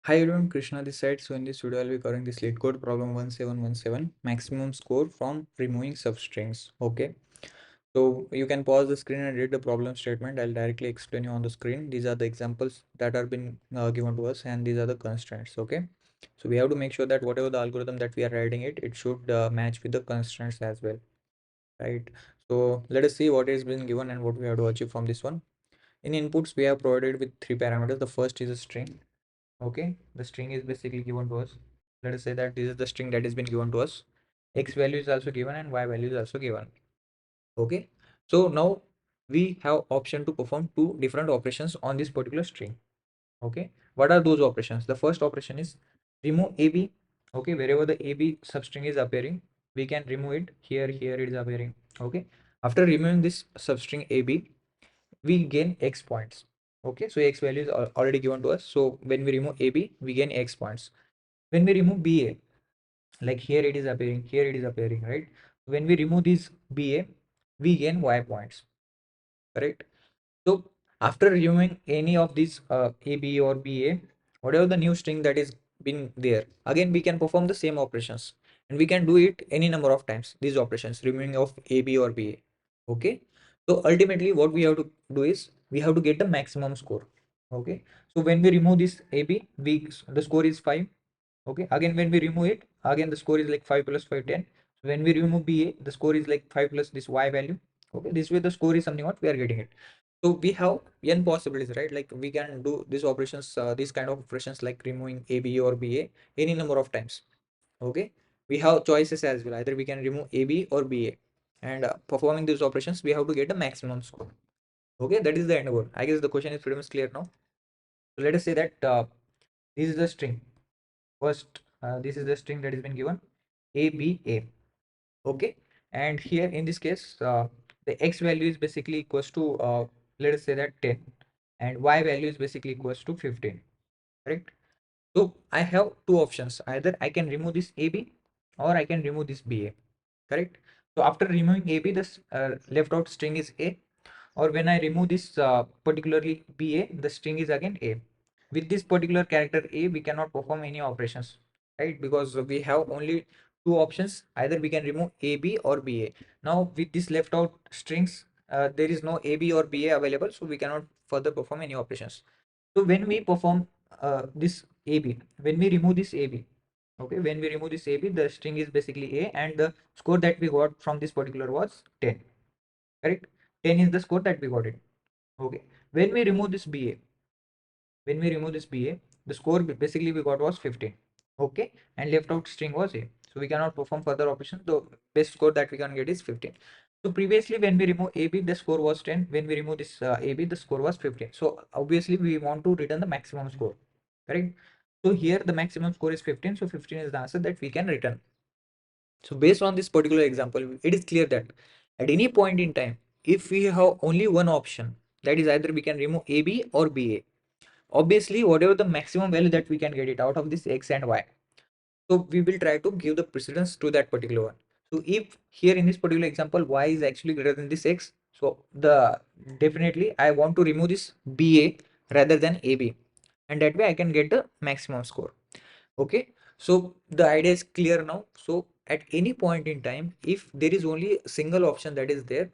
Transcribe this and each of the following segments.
Hi everyone, Krishna this side. So in this video, I'll be covering this Leetcode problem 1717, maximum score from removing substrings. Okay, so you can pause the screen and read the problem statement. I'll directly explain you on the screen. These are the examples that are been given to us, and these are the constraints. Okay, so we have to make sure that whatever the algorithm that we are writing it should match with the constraints as well, right? So let us see what is been given and what we have to achieve from this one. In inputs, we have provided with three parameters. The first is a string. Okay, the string is basically given to us. Let us say that this is the string that has been given to us. X value is also given and y value is also given. Okay, so now we have option to perform two different operations on this particular string. Okay, what are those operations? The first operation is remove ab. Okay, wherever the ab substring is appearing, we can remove it. Here it is appearing. Okay, after removing this substring ab, we gain x points. Okay, so x value is already given to us. So when we remove AB, we gain x points. When we remove BA, like here it is appearing, right? When we remove this BA, we gain y points, correct? So after removing any of these AB or BA, whatever the new string that is been there, again we can perform the same operations, and we can do it any number of times. These operations, removing of AB or BA. Okay. So ultimately, what we have to do is we have to get the maximum score. Okay. So when we remove this AB, the score is 5. Okay, again when we remove it, again the score is like 5 plus 5 10. So when we remove BA, the score is like 5 plus this y value. Okay, this way the score is something what we are getting it. So we have n possibilities, right? Like we can do these operations, these kind of operations like removing AB or BA any number of times. Okay, we have choices as well. Either we can remove AB or BA, and performing these operations we have to get a maximum score. Okay, that is the end goal. I guess the question is pretty much clear now. So let us say that this is the string. First, this is the string that has been given, ABA. Okay, and here in this case, the x value is basically equals to let us say that 10, and y value is basically equals to 15. Correct. So I have two options. Either I can remove this AB or I can remove this BA. Correct. So after removing AB, this left out string is A, or when I remove this particularly BA, the string is again A. With this particular character A, we cannot perform any operations, right? Because we have only two options. Either we can remove AB or BA. Now with this left out strings, there is no AB or BA available, so we cannot further perform any operations. So when we perform this AB, when we remove this AB, okay, when we remove this AB, the string is basically A, and the score that we got from this particular was 10. Correct? 10 is the score that we got it. Okay. When we remove this BA, when we remove this BA, the score basically we got was 15. Okay, and left out string was A. So we cannot perform further operations. The best score that we can get is 15. So previously when we remove AB, the score was 10. When we remove this AB, the score was 15. So obviously we want to return the maximum score. Correct? So here the maximum score is 15. So 15 is the answer that we can return. So based on this particular example, it is clear that at any point in time, if we have only one option, that is either we can remove AB or BA. Obviously, whatever the maximum value that we can get it out of this X and Y. So we will try to give the precedence to that particular one. So if here in this particular example, Y is actually greater than this X, so the definitely I want to remove this BA rather than AB. And that way I can get the maximum score. Okay, so the idea is clear now. So at any point in time, if there is only a single option that is there,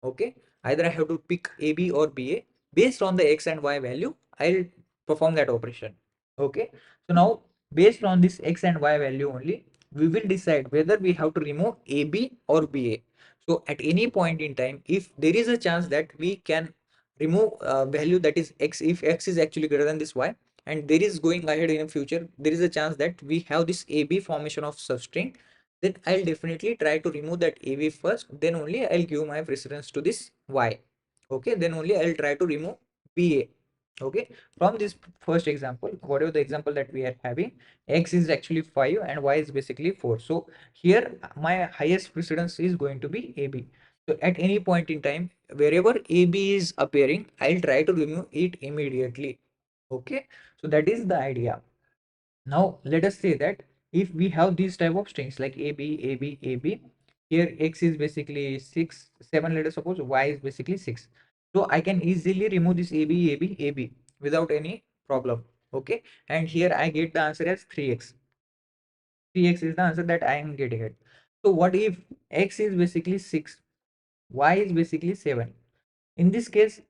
okay, either I have to pick AB or BA. Based on the X and Y value, I'll perform that operation. Okay, so now based on this X and Y value only, we will decide whether we have to remove AB or BA. So at any point in time, if there is a chance that we can remove value that is X, if X is actually greater than this Y, and there is going ahead in the future, there is a chance that we have this AB formation of substring, then I'll definitely try to remove that AB first, then only I'll give my precedence to this Y. Okay, then only I'll try to remove BA. Okay, from this first example, whatever the example that we are having, X is actually 5 and Y is basically 4. So here my highest precedence is going to be AB. So at any point in time, wherever AB is appearing, I'll try to remove it immediately. Okay, so that is the idea. Now let us say that if we have these type of strings like AB, here X is basically 6 7, let us suppose Y is basically 6. So I can easily remove this AB without any problem. Okay, and here I get the answer as 3x. 3x is the answer that I am getting it. So what if x is basically 6, y is basically 7? In this case,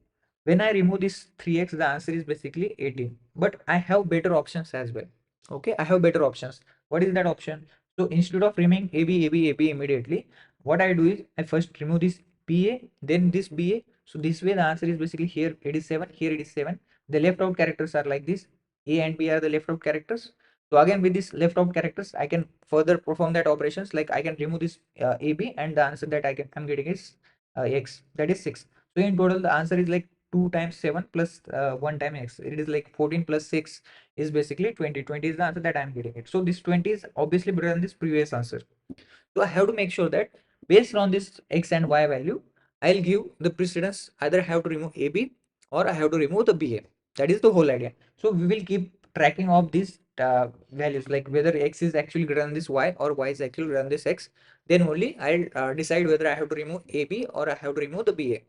when I remove this 3x, the answer is basically 18. But I have better options as well. Okay, I have better options. What is that option? So instead of removing AB immediately, what I do is I first remove this BA, then this BA. So this way the answer is basically here it is 7, here it is 7. The left out characters are like this. A and B are the left out characters. So again with this left out characters, I can further perform that operations, like I can remove this AB, and the answer that I'm getting is X, that is 6. So in total, the answer is like 2 times 7 plus 1 time x. It is like 14 plus 6 is basically 20. 20 is the answer that I'm getting it. So this 20 is obviously better than this previous answer. So I have to make sure that based on this x and y value, I'll give the precedence. Either I have to remove AB or I have to remove the BA. That is the whole idea. So we will keep tracking of these values, like whether x is actually greater than this y or y is actually greater than this x. Then only I'll decide whether I have to remove AB or I have to remove the BA.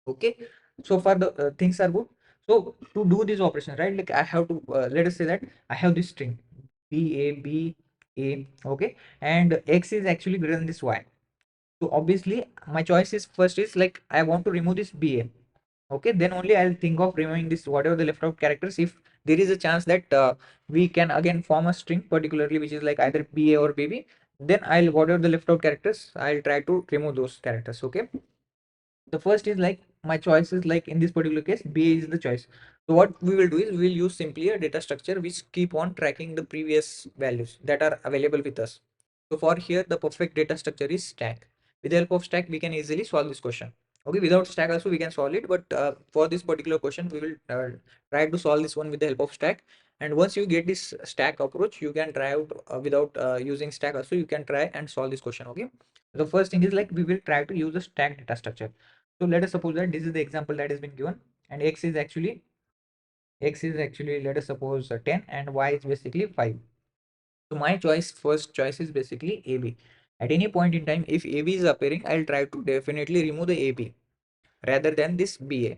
Okay, so far the things are good. So to do this operation, right, like I have to let us say that I have this string b a, okay, and x is actually greater than this y. So obviously my choice is first is like I want to remove this ba. Okay, then only I'll think of removing this whatever the left out characters, if there is a chance that we can again form a string particularly which is like either ba or bb. Then I'll whatever the left out characters, I'll try to remove those characters. Okay, the first is like my choice is like in this particular case B is the choice. So what we will do is we will use simply a data structure which keep on tracking the previous values that are available with us. So for here the perfect data structure is stack. With the help of stack we can easily solve this question. Okay, without stack also we can solve it, but for this particular question we will try to solve this one with the help of stack. And once you get this stack approach, you can try out without using stack also, you can try and solve this question. Okay, the first thing is like we will try to use a stack data structure. So let us suppose that this is the example that has been given, and x is actually let us suppose 10 and y is basically 5. So my first choice is basically AB. At any point in time, if AB is appearing, I'll try to definitely remove the AB rather than this BA.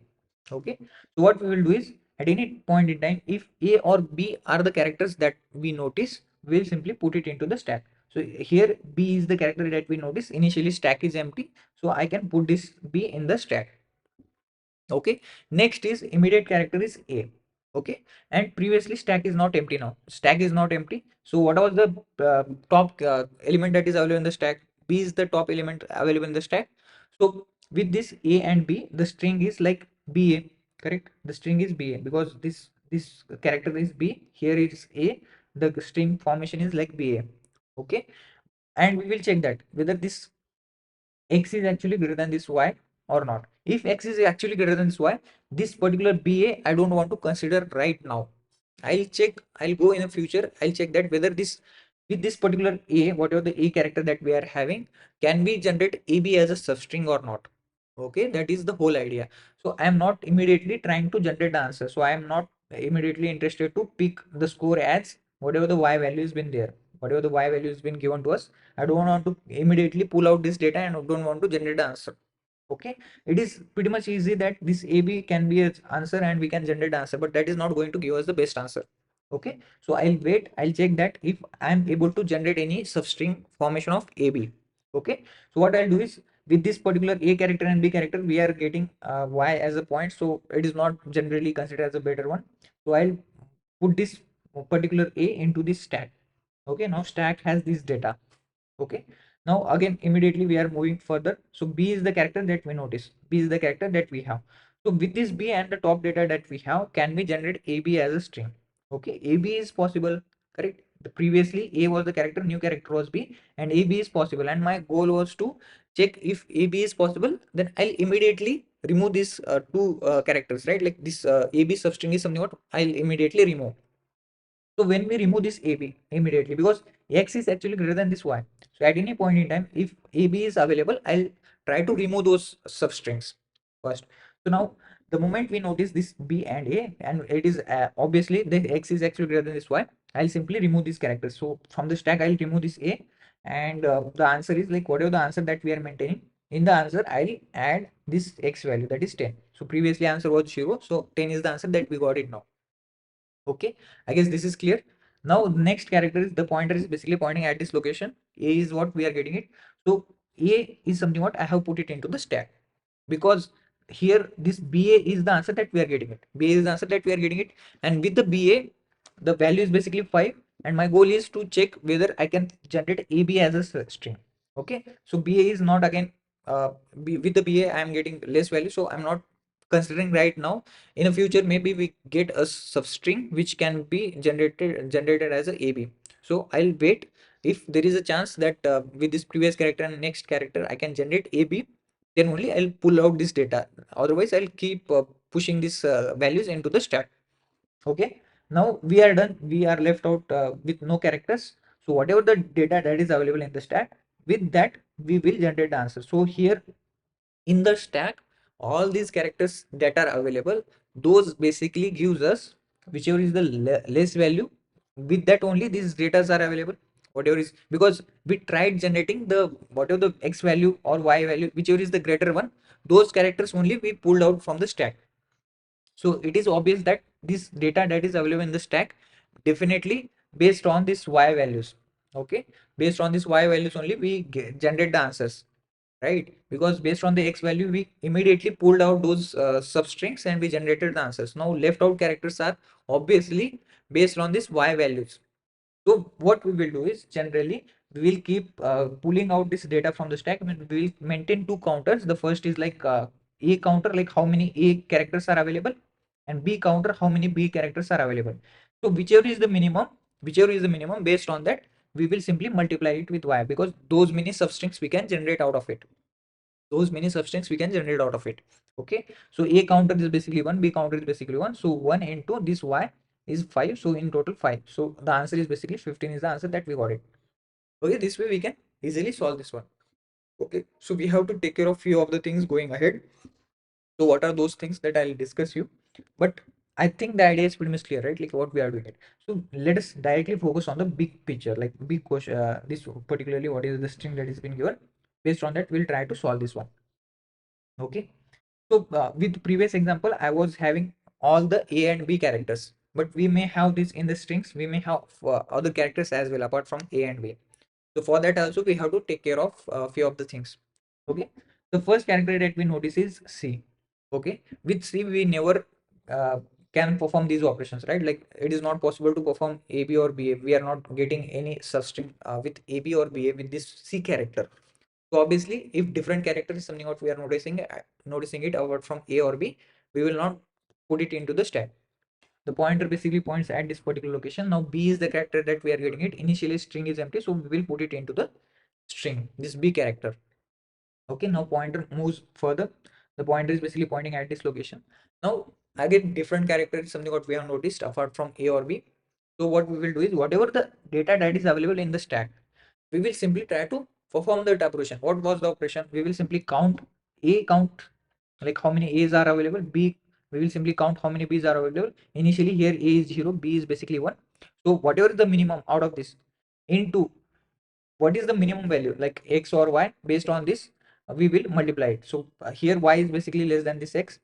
Okay. So what we will do is at any point in time, if A or B are the characters that we notice, we'll simply put it into the stack. So here B is the character that we notice. Initially stack is empty. So I can put this B in the stack. Okay, next is immediate character is A. Okay, and previously stack is not empty. Now stack is not empty. So what was the top element that is available in the stack? B is the top element available in the stack. So with this A and B, the string is like BA. Correct, the string is BA because this character is B, here is A, the string formation is like BA. Okay, and we will check that whether this x is actually greater than this y or not. If x is actually greater than this y, this particular BA I don't want to consider right now. I'll check, I'll go in the future, I'll check that whether this with this particular A, whatever the A character that we are having, can we generate AB as a substring or not. Okay, that is the whole idea. So I am not immediately trying to generate the answer. So I am not immediately interested to pick the score as whatever the y value has been there, whatever the y value has been given to us. I don't want to immediately pull out this data and don't want to generate the answer. Okay, it is pretty much easy that this AB can be an answer and we can generate the answer, but that is not going to give us the best answer. Okay, so I'll wait, I'll check that if I'm able to generate any substring formation of AB. Okay, so what I'll do is with this particular A character and B character, we are getting Y as a point, so it is not generally considered as a better one. So I'll put this particular A into this stack. Okay, now stack has this data. Okay, now again immediately we are moving further. So B is the character that we notice, B is the character that we have. So with this B and the top data that we have, can we generate AB as a string? Okay, AB is possible, correct? The previously A was the character, new character was B, and AB is possible, and my goal was to check if AB is possible. Then I'll immediately remove these two characters, right? Like this AB substring is something what I'll immediately remove. So when we remove this AB immediately, because X is actually greater than this Y. So at any point in time, if AB is available, I'll try to remove those substrings first. So now the moment we notice this B and A, and it is obviously the X is actually greater than this Y, I'll simply remove these characters. So from the stack, I'll remove this A, and the answer is like whatever the answer that we are maintaining. In the answer, I'll add this X value, that is 10. So previously answer was 0. So 10 is the answer that we got it now. Okay, I guess this is clear. Now next character is the pointer is basically pointing at this location. A is what we are getting it. So A is something what I have put it into the stack, because here this BA is the answer that we are getting it. BA is the answer that we are getting it, and with the BA, the value is basically 5, and my goal is to check whether I can generate AB as a string. Okay, so BA is not again with the BA I am getting less value, so I'm not considering right now. In the future maybe we get a substring which can be generated as a AB. So I'll wait. If there is a chance that with this previous character and next character I can generate AB, then only I'll pull out this data. Otherwise I'll keep pushing these values into the stack. Okay, now we are done. We are left out with no characters. So whatever the data that is available in the stack, with that we will generate the answer. So here in the stack, all these characters that are available, those basically gives us whichever is the less value. With that only these datas are available. Whatever is, because we tried generating the whatever the x value or y value, whichever is the greater one, those characters only we pulled out from the stack. So it is obvious that this data that is available in the stack, definitely based on this y values. Okay, based on this y values only we generate the answers, right? Because based on the x value we immediately pulled out those substrings and we generated the answers. Now left out characters are obviously based on this y values. So what we will do is generally we will keep pulling out this data from the stack. I mean, we will maintain two counters. The first is like a counter, like how many a characters are available, and b counter, how many b characters are available. So whichever is the minimum, based on that we will simply multiply it with y, because those many substrings we can generate out of it. Those many substrings we can generate out of it. Okay, so a counter is basically 1, b counter is basically 1, so 1 into this y is 5, so in total 5. So the answer is basically 15 is the answer that we got it. Okay, this way we can easily solve this one. Okay, so we have to take care of few of the things going ahead. So what are those things that I'll discuss you, but I think the idea is pretty much clear, right? Like what we are doing it. So let us directly focus on the big picture, like big question, this particularly what is the string that is been given. Based on that we'll try to solve this one. Okay, so with previous example, I was having all the A and B characters, but we may have this in the strings. We may have other characters as well apart from A and B. So for that also we have to take care of a few of the things. Okay, the first character that we notice is C. Okay, with C we never can perform these operations, right? Like it is not possible to perform AB or BA. We are not getting any substring with AB or BA with this C character. So obviously, if different character is something what we are noticing it apart from A or B, we will not put it into the stack. The pointer basically points at this particular location. Now B is the character that we are getting it. Initially string is empty, so we will put it into the string, this B character. Okay, now pointer moves further. The pointer is basically pointing at this location. Now again, different character is something what we have noticed apart from A or B. So what we will do is whatever the data that is available in the stack, we will simply try to perform that operation. What was the operation? We will simply count, like how many A's are available. B, we will simply count how many B's are available. Initially here A is 0, B is basically 1. So whatever is the minimum out of this, into what is the minimum value like X or Y, based on this we will multiply it. So here Y is basically less than this X,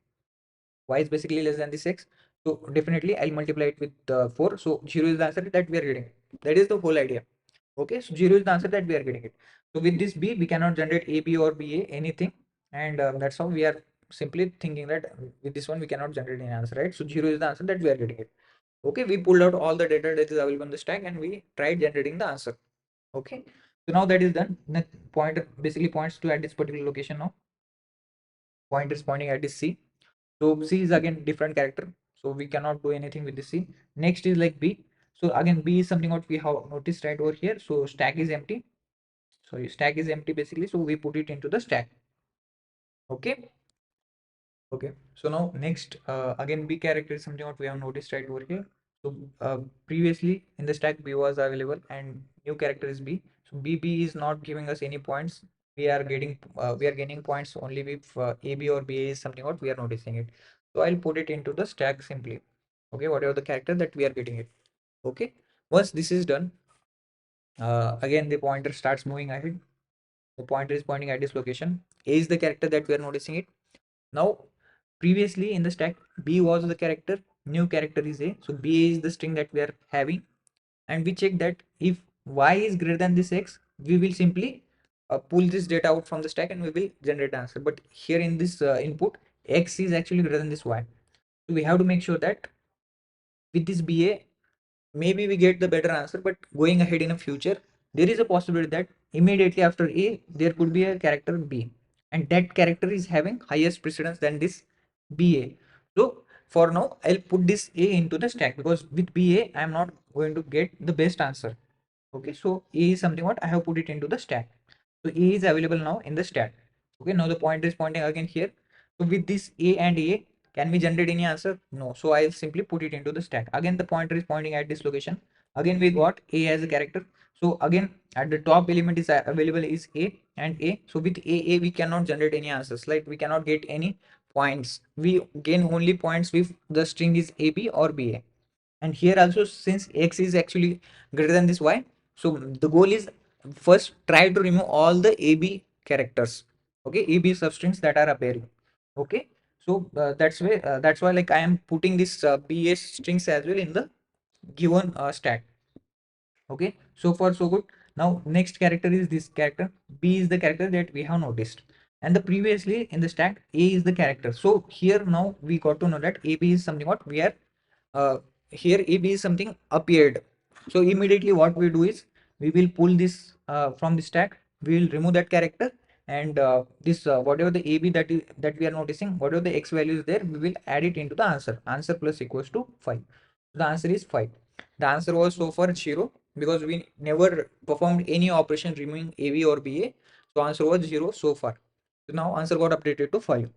Y is basically less than this X. So definitely I'll multiply it with 4. So 0 is the answer that we are getting. That is the whole idea. Okay, so 0 is the answer that we are getting it. So with this B, we cannot generate A, B or BA anything. And that's how we are simply thinking that with this one, we cannot generate any answer, right? So 0 is the answer that we are getting it. Okay, we pulled out all the data that is available on the stack and we tried generating the answer. Okay, so now that is done. Next pointer basically points to at this particular location now. Point is pointing at this C. So C is again different character. So we cannot do anything with the C. Next is like B. So again, B is something what we have noticed right over here. So stack is empty. So stack is empty basically. So we put it into the stack. Okay. Okay. So now next, again, B character is something what we have noticed right over here. So previously in the stack B was available and new character is B. So B is not giving us any points. We are gaining points only with AB or BA is something what we are noticing it. So I'll put it into the stack simply. Okay, whatever the character that we are getting it. Okay. Once this is done, again the pointer starts moving ahead. The pointer is pointing at this location. A is the character that we are noticing it. Now, previously in the stack, B was the character, new character is a, so ba is the string that we are having, and we check that if y is greater than this x, we will simply pull this data out from the stack and we will generate the answer. But here in this input, x is actually greater than this y, so we have to make sure that with this ba, maybe we get the better answer, but going ahead in a future, there is a possibility that immediately after a there could be a character b, and that character is having highest precedence than this ba. So for now I'll put this a into the stack, because with ba I am not going to get the best answer. Okay, so a is something what I have put it into the stack. So a is available now in the stack. Okay, now the pointer is pointing again here. So with this a and a, can we generate any answer? No. So I'll simply put it into the stack. Again, the pointer is pointing at this location. Again, we got a as a character. So again, at the top element is available is a and a. So with a we cannot generate any answers. Like we cannot get any points. We gain only points if the string is ab or ba. And here also, since x is actually greater than this y, so the goal is first try to remove all the ab characters. Okay, ab substrings that are appearing. Okay, so that's why like I am putting this bs strings as well in the given stack. Okay, so far so good. Now next character is this character, b is the character that we have noticed, and the previously in the stack a is the character. So here now we got to know that ab is something what we are here ab is something appeared. So immediately what we do is we will pull this from the stack, we will remove that character, and this whatever the ab that we are noticing, whatever the x value is there, we will add it into the answer plus equals to 5. The answer is 5. The answer was so far 0, because we never performed any operation removing ab or ba, so answer was 0 so far. So now answer got updated to 5.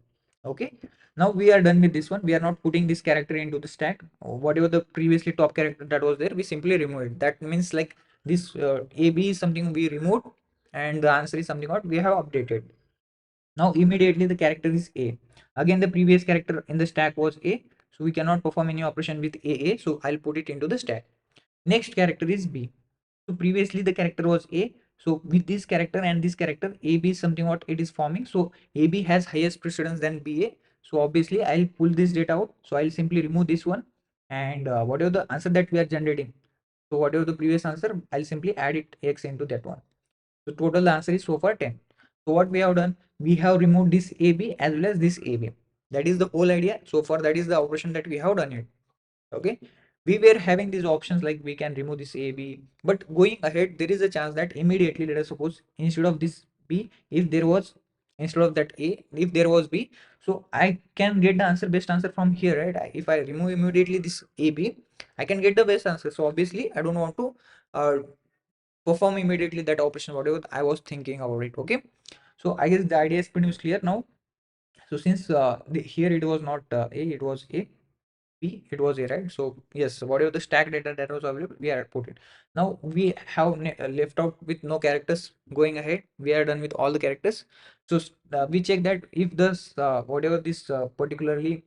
Okay, now we are done with this one. We are not putting this character into the stack. Whatever the previously top character that was there, we simply remove it. That means like this ab is something we removed, and the answer is something what we have updated. Now immediately the character is a. Again, the previous character in the stack was a, so we cannot perform any operation with a, so I'll put it into the stack. Next character is b. So previously the character was a, so with this character and this character, ab is something what it is forming. So ab has highest precedence than ba, so obviously I'll pull this data out. So I'll simply remove this one, and whatever the answer that we are generating, so whatever the previous answer, I'll simply add it x into that one. So total answer is so far 10. So what we have done, we have removed this AB as well as this AB. That is the whole idea. So far that is the operation that we have done it. Okay. We were having these options like we can remove this AB, but going ahead, there is a chance that immediately, let us suppose, instead of this B, if there was, instead of that A, if there was B, so I can get the answer, best answer from here, right? If I remove immediately this AB, I can get the best answer. So obviously I don't want to uh, perform immediately that operation whatever I was thinking about it. Okay, so I guess the idea is pretty much clear now. So since here it was not a, it was a b, it was a, right? So yes, whatever the stack data that was available, we are put it. Now we have left out with no characters. Going ahead, we are done with all the characters. So we check that if this whatever this particularly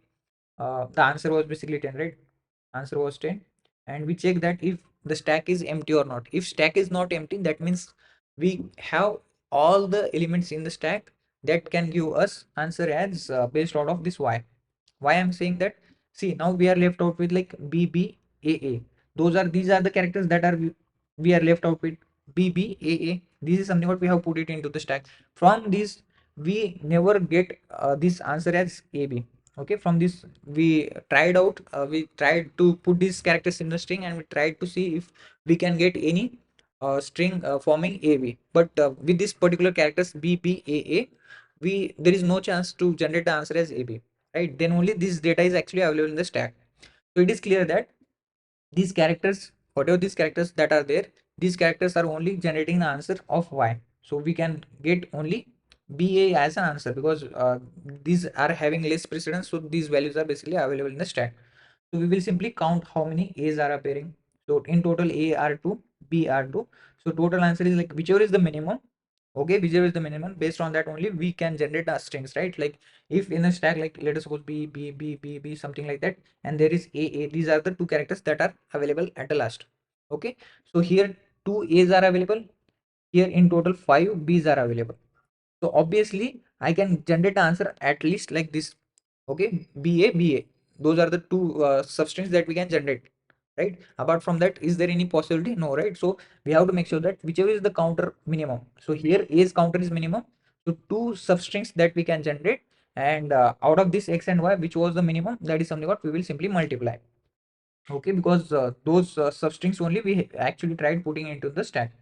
the answer was basically 10, right? Answer was 10, and we check that if the stack is empty or not. If stack is not empty, that means we have all the elements in the stack that can give us answer as based out of this y. Why I'm saying that, see, now we are left out with like b b a a. These are the characters that are we are left out with b b a a. This is something what we have put it into the stack. From this we never get this answer as ab. Okay, from this we tried to put these characters in the string, and we tried to see if we can get any string forming ab, but with this particular characters b b a a, we there is no chance to generate the answer as ab, right? Then only this data is actually available in the stack. So it is clear that these characters, whatever these characters that are there, these characters are only generating the answer of y. So we can get only ba as an answer, because these are having less precedence, so these values are basically available in the stack. So we will simply count how many a's are appearing. So in total a are 2, b are 2. So total answer is like whichever is the minimum. Okay, whichever is the minimum, based on that only we can generate our strings, right? Like if in a stack, like let us suppose b b b b b something like that, and there is a, these are the two characters that are available at the last. Okay, so here two a's are available, here in total 5 b's are available. So obviously I can generate the answer at least like this. Okay, ba ba, those are the two substrings that we can generate, right? Apart from that, is there any possibility? No, right? So we have to make sure that whichever is the counter minimum. So here is counter is minimum. So two substrings that we can generate, and out of this x and y, which was the minimum, that is something what we will simply multiply. Okay, because those substrings only we actually tried putting into the stack.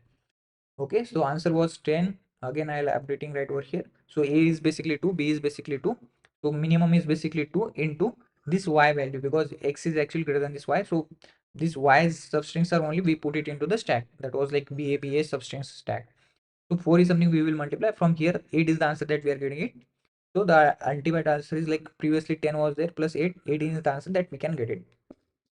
Okay, so answer was 10. Again, I'll updating right over here. So A is basically 2, B is basically 2. So minimum is basically 2 into this Y value, because X is actually greater than this Y. So this Y's substrings are only we put it into the stack. That was like BA substrings stack. So 4 is something we will multiply. From here, 8 is the answer that we are getting it. So the ultimate answer is like previously 10 was there plus 8. 18 is the answer that we can get it.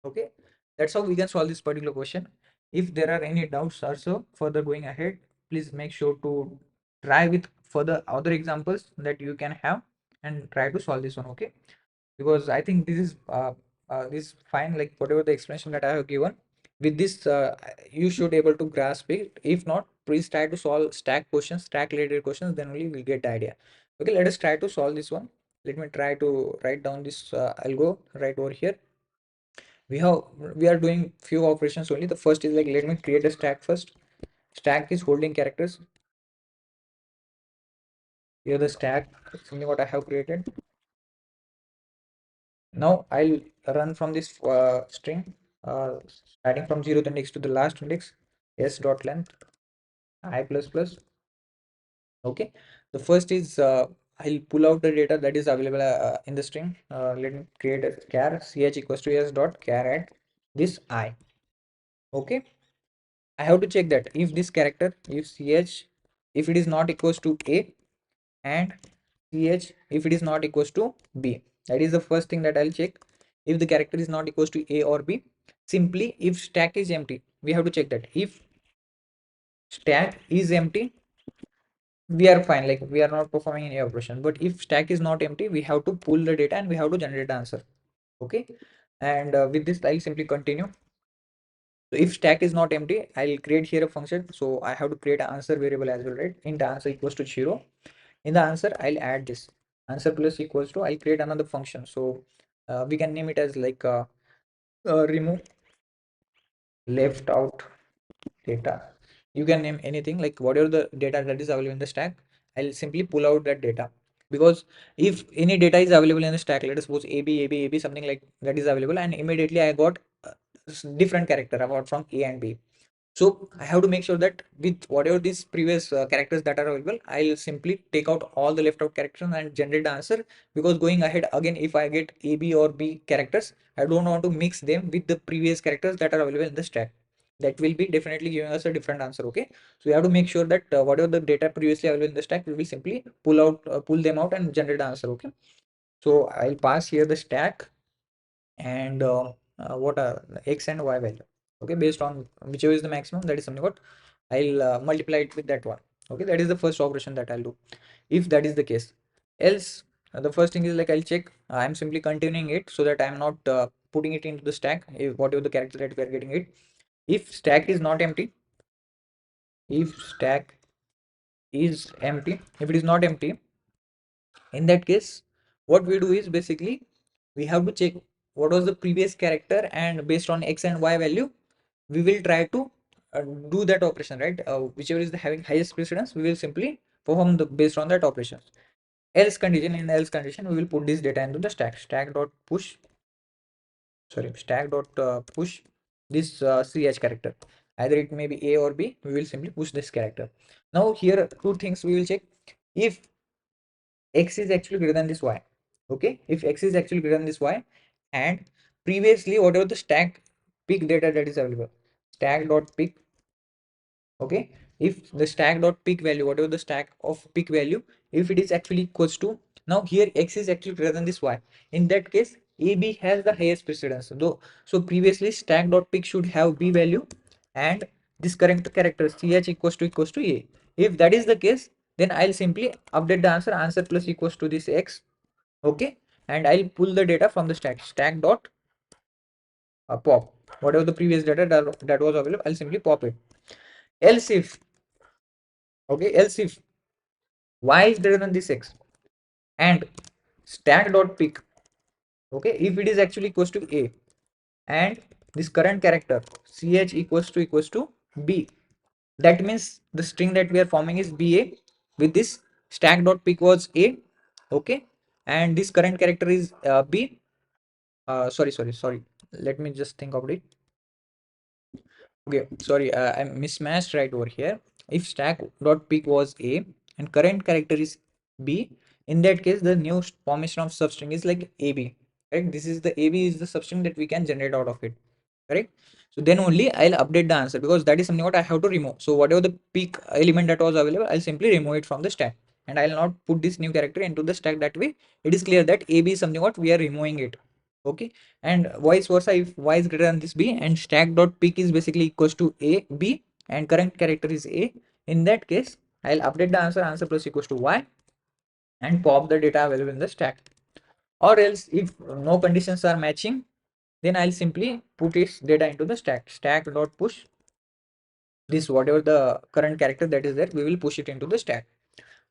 Okay, that's how we can solve this particular question. If there are any doubts also further going ahead, please make sure to try with further other examples that you can have and try to solve this one. Okay, because I think this is fine, like whatever the explanation that I have given with this, you should able to grasp it. If not, please try to solve stack questions, stack related questions, then only we'll get the idea. Okay, let us try to solve this one. Let me try to write down this. I'll go right over here. We are doing few operations only. The first is like, let me create a stack first. Stack is holding characters. Here the stack, something what I have created. Now I'll run from this string, starting from 0th index to the last index, s dot length I plus plus. Okay, the first is I'll pull out the data that is available in the string. Let me create a char ch equals to s dot char at this I. Okay, I have to check that if this character, if ch, if it is not equals to a, and ch if it is not equals to b. That is the first thing that I'll check. If the character is not equals to a or b, simply if stack is empty, we have to check that. If stack is empty, we are fine, like we are not performing any operation. But if stack is not empty, we have to pull the data and we have to generate the answer. Okay, and with this I'll simply continue. So if stack is not empty, I'll create here a function. So I have to create an answer variable as well, right? Int answer equals to 0. In the answer, I'll add this answer plus equals to, I'll create another function. So we can name it as like remove left out data. You can name anything, like whatever the data that is available in the stack, I'll simply pull out that data. Because if any data is available in the stack, let us suppose AB, something like that is available, and immediately I got different character apart from A and B. So I have to make sure that with whatever these previous characters that are available, I'll simply take out all the left out characters and generate the answer. Because going ahead again, if I get A, B or B characters, I don't want to mix them with the previous characters that are available in the stack. That will be definitely giving us a different answer. Okay, so we have to make sure that whatever the data previously available in the stack, we will simply pull them out and generate the answer. Okay, so I'll pass here the stack and what are x and y value. Okay, based on whichever is the maximum, that is something what I'll multiply it with that one. Okay, that is the first operation that I'll do if that is the case. Else the first thing is like, I'll check, I'm simply continuing it so that I'm not putting it into the stack, if whatever the character that we are getting it. If stack is not empty, if stack is empty, if it is not empty, in that case what we do is basically we have to check what was the previous character, and based on x and y value we will try to do that operation, right? Whichever is the having highest precedence, we will simply perform the based on that operations. Else condition, in else condition we will put this data into the stack dot push, sorry, stack dot push this ch character. Either it may be a or b, we will simply push this character. Now here two things we will check. If x is actually greater than this y, okay, if x is actually greater than this y, and previously whatever the stack pick data that is available, stack dot pick, okay, if the stack dot pick value, whatever the stack of pick value, if it is actually equals to, now here x is actually greater than this y, in that case ab has the highest precedence though. So previously stack dot pick should have b value, and this current character ch equals to a. If that is the case, then I'll simply update the answer plus equals to this x. Okay, and I'll pull the data from the stack dot pop, whatever the previous data that was available, I'll simply pop it. Else if, okay, else if y is greater than this x and stack dot pick, Okay, if it is actually equals to A and this current character ch equals to B, that means the string that we are forming is BA with this stack dot pick was A. Okay, and this current character is B. Sorry, let me just think about it. Okay, sorry, I'm mismatched right over here. If stack dot pick was A and current character is B, in that case, the new formation of substring is like AB. Right? This is the AB is the substring that we can generate out of it. Correct? So then only I'll update the answer, because that is something what I have to remove. So whatever the peak element that was available, I'll simply remove it from the stack, and I'll not put this new character into the stack. That way, it is clear that AB is something what we are removing it. Okay, and vice versa, if y is greater than this B and stack dot pick is basically equals to A B and current character is A, in that case I'll update the answer plus equals to y and pop the data available in the stack. Or else if no conditions are matching, then I'll simply put its data into the stack dot push this whatever the current character that is there, we will push it into the stack.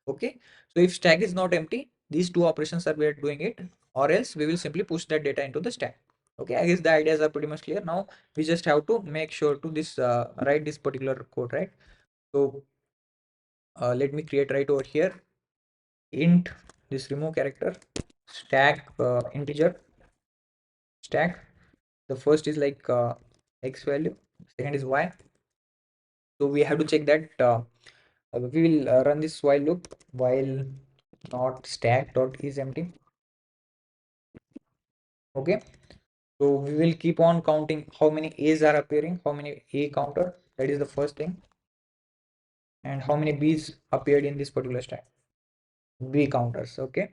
Okay, so if stack is not empty, these two operations are we are doing it, or else we will simply push that data into the stack. Okay, I guess the ideas are pretty much clear. Now we just have to make sure to this write this particular code, right? So let me create right over here int this remove character stack integer stack. The first is like x value, second is y. So we have to check that we will run this while loop while not stack dot is empty. Okay, so we will keep on counting how many A's are appearing, how many A counter, that is the first thing, and how many B's appeared in this particular stack, B counters. Okay,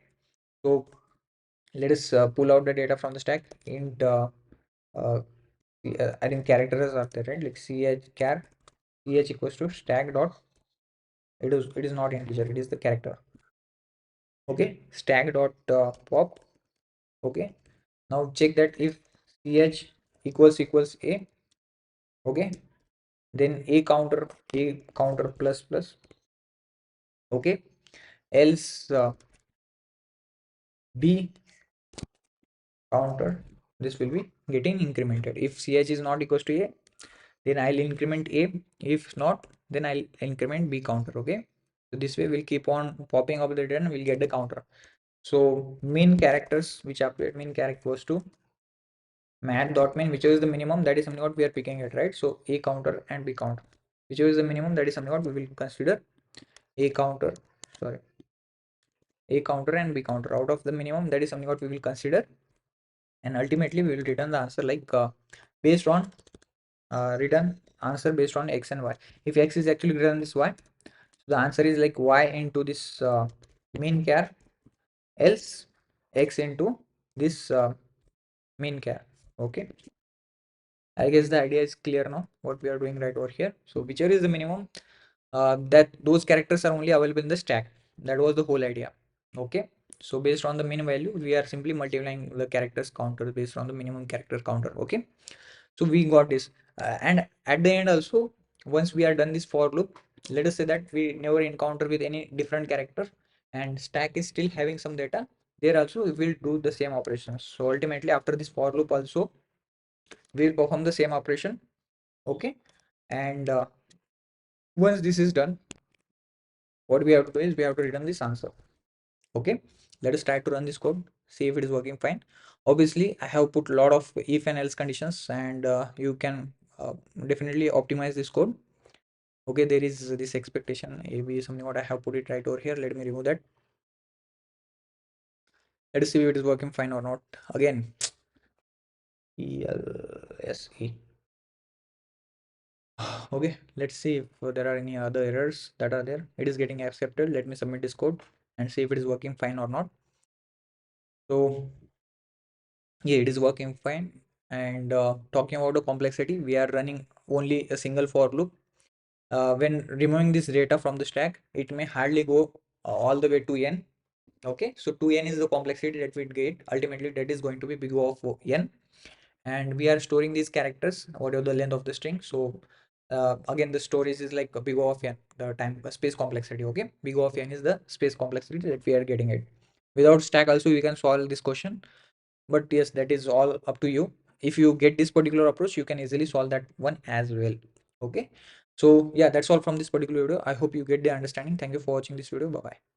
so let us pull out the data from the stack. Int uh, I think characters are there, right? Like ch equals to stack dot, it is not integer, it is the character. Okay, stack dot pop. Okay, now check that if ch equals A. Okay, then a counter plus plus. Okay, else b counter, this will be getting incremented. If ch is not equals to A, then I'll increment A. If not, then I'll increment B counter. Okay, so this way we'll keep on popping up the data and we'll get the counter. So mean characters which appeared, mean character was to mat dot mean, which is the minimum, that is something what we are picking it, right? So A counter and B counter, which is the minimum, that is something what we will consider A counter, sorry, A counter and B counter. Out of the minimum, that is something what we will consider, and ultimately we will return the answer like based on return answer based on x and y. If x is actually greater than this y, so the answer is like y into this mean char, else x into this mean char. Okay, I guess the idea is clear now what we are doing right over here. So whichever is the minimum, that those characters are only available in the stack. That was the whole idea. Okay, so based on the min value, we are simply multiplying the characters counter based on the minimum character counter. Okay, so we got this, and at the end also, once we are done this for loop, let us say that we never encounter with any different character and stack is still having some data, there also we will do the same operations. So ultimately after this for loop also we will perform the same operation. Okay, and once this is done, what we have to do is we have to return this answer. Okay, let us try to run this code, see if it is working fine. Obviously I have put a lot of if and else conditions, and you can definitely optimize this code. Okay, there is this expectation a b something what I have put it right over here. Let me remove that. Let us see if it is working fine or not. Again, ELSE. Okay, let's see if there are any other errors that are there. It is getting accepted. Let me submit this code and see if it is working fine or not. So yeah, it is working fine. And talking about the complexity, we are running only a single for loop. When removing this data from the stack, it may hardly go all the way to n. Okay, so 2n is the complexity that we get. Ultimately that is going to be big O of n, and we are storing these characters whatever the length of the string. So again the storage is like a big O of n, the time space complexity. Okay, big O of n is the space complexity that we are getting it. Without stack also we can solve this question. but yes, that is all up to you. If you get this particular approach, you can easily solve that one as well. Okay, so yeah, that's all from this particular video. I hope you get the understanding. Thank you for watching this video. Bye bye.